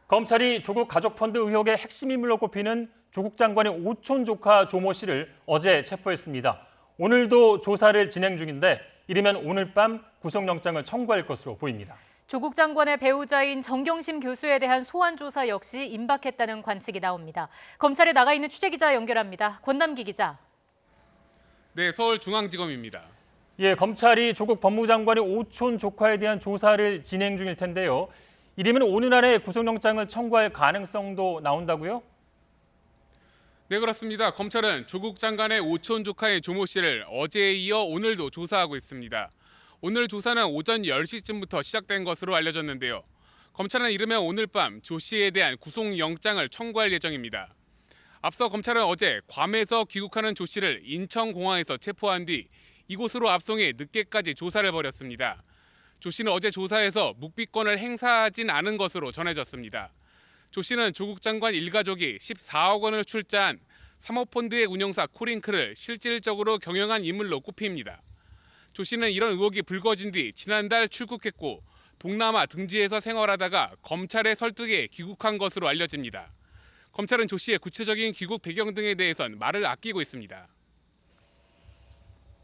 검찰이 조국 가족펀드 의혹의 핵심 인물로 꼽히는 조국 장관의 오촌 조카 조모 씨를 어제 체포했습니다. 오늘도 조사를 진행 중인데 이르면 오늘 밤 구속영장을 청구할 것으로 보입니다. 조국 장관의 배우자인 정경심 교수에 대한 소환 조사 역시 임박했다는 관측이 나옵니다. 검찰에 나가 있는 취재기자 연결합니다. 권남기 기자. 네, 서울중앙지검입니다. 검찰이 조국 법무장관의 오촌 조카에 대한 조사를 진행 중일 텐데요. 이르면 오늘 안에 구속영장을 청구할 가능성도 나온다고요? 네, 그렇습니다. 검찰은 조국 장관의 오촌 조카의 조모 씨를 어제에 이어 오늘도 조사하고 있습니다. 오늘 조사는 오전 10시쯤부터 시작된 것으로 알려졌는데요. 검찰은 이르면 오늘 밤 조 씨에 대한 구속영장을 청구할 예정입니다. 앞서 검찰은 어제 괌에서 귀국하는 조 씨를 인천공항에서 체포한 뒤 이곳으로 압송해 늦게까지 조사를 벌였습니다. 조 씨는 어제 조사에서 묵비권을 행사하진 않은 것으로 전해졌습니다. 조 씨는 조국 장관 일가족이 14억 원을 출자한 사모펀드의 운영사 코링크를 실질적으로 경영한 인물로 꼽힙니다. 조 씨는 이런 의혹이 불거진 뒤 지난달 출국했고 동남아 등지에서 생활하다가 검찰의 설득에 귀국한 것으로 알려집니다. 검찰은 조 씨의 구체적인 귀국 배경 등에 대해선 말을 아끼고 있습니다.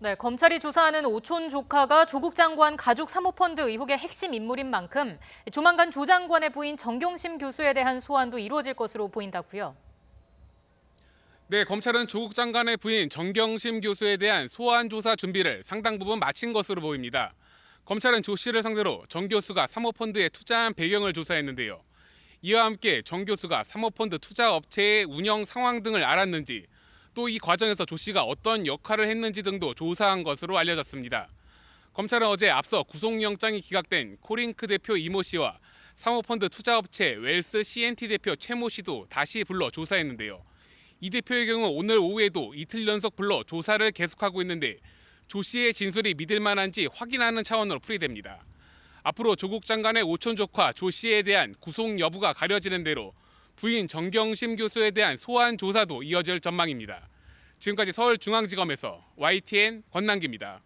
네, 검찰이 조사하는 오촌 조카가 조국 장관 가족 사모펀드 의혹의 핵심 인물인 만큼 조만간 조 장관의 부인 정경심 교수에 대한 소환도 이루어질 것으로 보인다고요. 네, 검찰은 조국 장관의 부인 정경심 교수에 대한 소환 조사 준비를 상당 부분 마친 것으로 보입니다. 검찰은 조 씨를 상대로 정 교수가 사모펀드에 투자한 배경을 조사했는데요. 이와 함께 정 교수가 사모펀드 투자 업체의 운영 상황 등을 알았는지 또 이 과정에서 조 씨가 어떤 역할을 했는지 등도 조사한 것으로 알려졌습니다. 검찰은 어제 앞서 구속영장이 기각된 코링크 대표 이모 씨와 사모펀드 투자업체 웰스 CNT 대표 최모 씨도 다시 불러 조사했는데요. 이 대표의 경우 오늘 오후에도 이틀 연속 불러 조사를 계속하고 있는데 조 씨의 진술이 믿을 만한지 확인하는 차원으로 풀이됩니다. 앞으로 조국 장관의 오촌 조카 조 씨에 대한 구속 여부가 가려지는 대로 부인 정경심 교수에 대한 소환 조사도 이어질 전망입니다. 지금까지 서울중앙지검에서 YTN 권남기입니다.